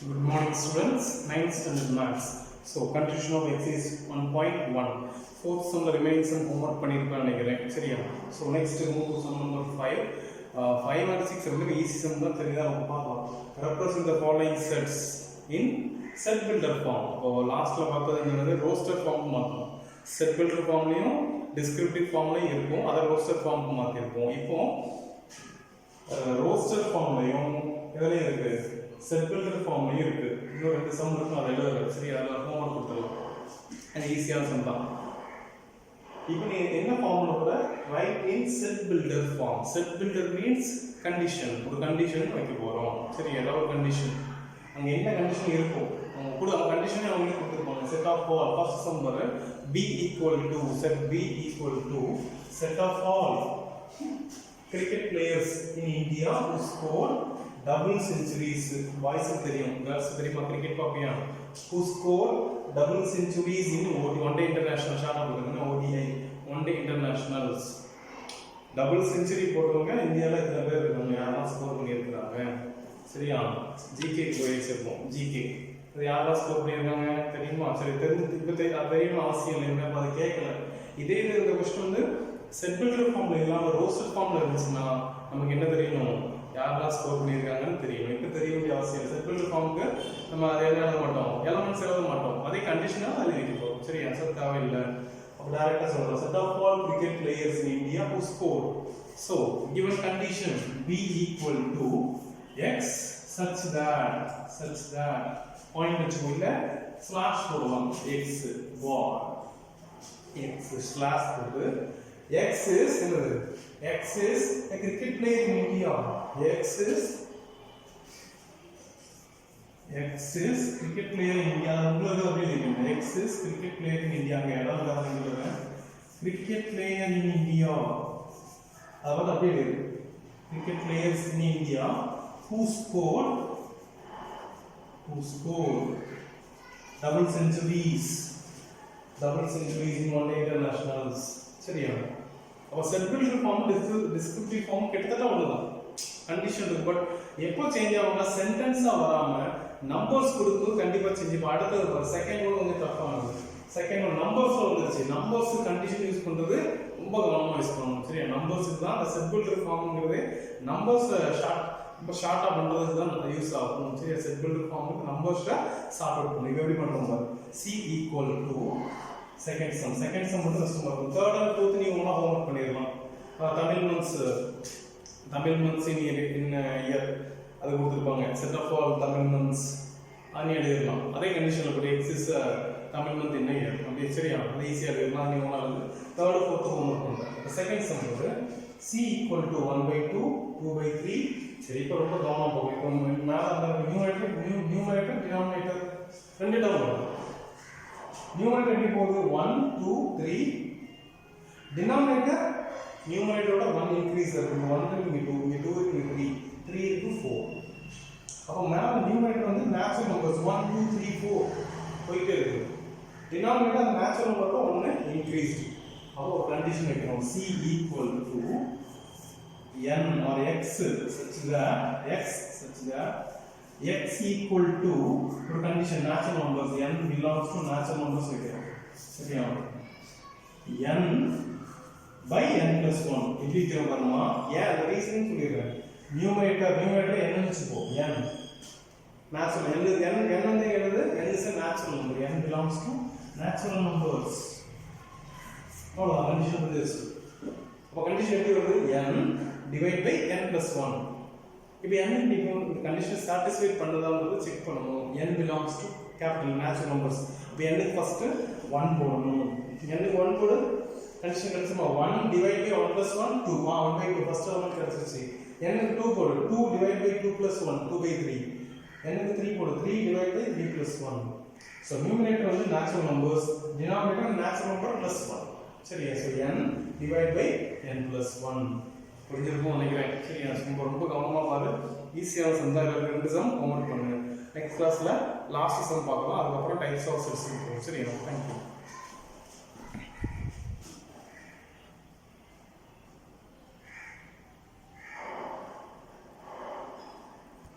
Good morning students, 9th standard maths. So conclusion of exercise 1.1. Fourth sum the remaining sum homework பண்ணிருக்கான்னு நினைக்கிறேன். சரியா? So next move to sum number 5. 5 and 6 ரொம்ப easy sum தான் தெரியுதா நம்ம பார்க்கலாம். Represent the following sets in set builder form. இப்போ லாஸ்ட்ல பார்த்தது என்னது roster form மாத்தணும். Set builder formலயும் descriptive formலயும் இருக்கும். அத roster formக்கு மாத்தி இருக்கோம். இப்போ roster formலயும் எதுலயும் இருக்கு? set builder formலயும் இருக்கு. இன்னொரு ரெண்டு சம் இருக்கு அத எழுதுறேன். சரி அதல ஹோம்வொர்க் கொடுத்துறலாம். அது ஈஸியான சம் தான். இப்போ நீ என்ன ஃபார்முலா போற write in set builder form. Set builder means condition. ஒரு கண்டிஷன் வைக்க போறோம். சரி ஏதாவது ஒரு கண்டிஷன். அங்க என்ன கண்டிஷன் இருக்கும்? கூட கண்டிஷனே அவங்க கொடுத்திருப்பாங்க. set of all first sum வர b equal to set b equal to set of all cricket players in India who scored double centuries. Boys தெரியும், girls தெரியுமா cricket பாப்பியா? Who scored double centuries in one day international ஷார்ட்டா போடுங்க ODI one day internationals. double century போடுறவங்க இந்தியால எத்தனை பேர் இருக்காங்க? யாரெல்லாம் ஸ்கோர் பண்ணியிருக்காங்க? சரியா? GK போய் சேர்ப்போம். GK அது யாரெல்லாம் ஸ்கோர் பண்ணியிருக்காங்க தெரியுமா? சரி தெரிஞ்சு தெரியும் அவசியம் இல்லை, அதை கேட்கல. இதே இந்த கொஸ்டின் வந்து செட் பில்டர் ஃபார்ம்ல இல்லாம ரோஸ்டர் ஃபார்ம்ல இருந்துச்சுன்னா நமக்கு என்ன தெரியணும்? யாரெல்லாம் ஸ்கோர் பண்ணியிருக்காங்கன்னு தெரியும். இப்போ தெரிய வேண்டிய அவசியம். செட் பில்டர் ஃபார்முக்கு நம்ம அதை எழுத மாட்டோம், எலமெண்ட்ஸ் எழுத மாட்டோம், அதே கண்டிஷனாக அதை எழுதிப்போம். சரி ஆன்சர் தேவையில்லை. அப்போ டேரக்டாக சொல்கிறோம் set of all cricket players in India who score. So given condition b equal to x such that point வச்சுக்கோங்க, ஸ்லாஷ் போடலாம். x var x ஸ்லாஷ் போட்டு x is என்னது? X is a cricket player in India. X is cricket player in India. உங்களுக்கு அப்படியே எழுதிங்க. X is cricket player in India. அங்க இடம் தான் சொல்லுங்க. Cricket player in India. அத அப்படியே எழுது. Cricket players in India who scored double centuries in one day internationals. சரியா? அப்ப set builder form descriptive form கிட்டத்தட்ட அவ்வளவுதான். கண்டிஷன் இருக்கு, பட் எப்போ சேஞ்ச் ஆகும்னா சென்டென்ஸா வராம நம்பர்ஸ் கொடுத்து கண்டிப்பா சேஞ்ச். இப்போ அடுத்தது செகண்ட் ஒன் கொஞ்சம் டஃப்பானது. செகண்ட் ஒன் நம்பர்ஸ் வந்துருச்சு. நம்பர்ஸ் கண்டிஷன் யூஸ் பண்றது ரொம்ப கவனமா யூஸ் பண்ணணும். சரியா? நம்பர்ஸ்க்கு தான் அந்த செட் பில்டர் ஃபார்ம்ங்கிறது. நம்பர்ஸ் ஷார்ட்டா பண்றதுக்கு தான் யூஸ் ஆகும். சரியா? செட் பில்டர் ஃபார்முக்கு நம்பர்ஸ்ல ஷார்ட் அவுட் பண்ணுங்க. எப்படி பண்றோம் பாரு. c equal to second sum வந்து கஷ்டமா இருக்கும். தேர்ட் அண்ட் ஃபோர்த் நீங்க ஒண்ணா ஹோம்வொர்க் பண்ணிரலாம். தமிழ் மந்த்ஸ் இன் இயர் அது கொடுத்திருப்பாங்க. Set of all Tamil months அனி எழுதிடலாம். அதே கண்டிஷன்ல போட்டு x is Tamil month in year அப்படி. சரியா? அது ஈஸியா எழுதலாம். நீங்க ஒண்ணா எழுது. தேர்ட் ஃபோர்த் ஹோம்வொர்க் பண்ணுங்க. செகண்ட் சம் வந்து c equal to 1/2 2/3. சரி இப்போ ரொம்ப கவனமா போகும். இப்போ மேல அந்த நியூமரேட்டர் டினாமினேட்டர் ரெண்டு டேர்ம் வரும். நியூமரேட்டர் எப்படி போகுது? 1 2 3. டினாமினேட்டர் நியூமரேட்டரோட 1 இன்க்ரீஸ் இருக்கு. 1 இருக்கு, 2 இருக்கு, 3 இருக்கு, 4. அப்போ மேல நியூமரேட்டர் வந்து நேச்சுரல் நம்பர்ஸ் 1 2 3 4 போயிட்டே இருக்கு. டினாமினேட்டர் நேச்சுரல் நம்பரோட 1 இன்க்ரீஸ். அப்போ ஒரு கண்டிஷன் வைக்கணும். c equal to n or x such that x equal to ஒரு condition natural numbers n belongs to natural numbers வைக்கிறோம். சரியா? n by n plus 1 எப்படி வைக்கிறோம் பாருமா. ஏன் அந்த ரீசன் சொல்லிடுறேன். Numerator n வச்சுப்போ. n natural n வந்து எழுது. n is a natural number. n belongs to natural numbers. அவ்வளோ கண்டிஷன் வந்து. அப்போ கண்டிஷன் எப்படி வருது? n divide by n plus 1. இப்போ n இந்த கண்டிஷன் சாட்டிஸ்ஃபை பண்றதாங்கிறது செக் பண்ணணும். n belongs to capital natural numbers. இப்போ n க்கு ஃபர்ஸ்ட் 1 போடணும். n க்கு 1 போடு. கண்டிஷன் கிடைச்சுமா 1 divide by 1 plus 1 2. 1/2 first one கிடைச்சிருச்சு. n க்கு 2 போடு. 2 divide by 2 plus 1 2/3. n க்கு 3 போடு. 3 divide by 3 plus 1. So numerator வந்து natural numbers, denominator natural number plus 1. சரியா? So n divide by n plus 1. புரிஞ்சிருக்கும் நினைக்கிறேன். சரியா? ரொம்ப கவனமா பாரு. ஈஸியான சம் தான். ரெண்டு சம் ஹோம்வொர்க் பண்ணுங்க. நெக்ஸ்ட் கிளாஸ்ல லாஸ்ட் சம் பார்க்கலாம். அதுக்கப்புறம் டைப்ஸ் ஆஃப் செட்ஸ். சரியா? தேங்க்யூ.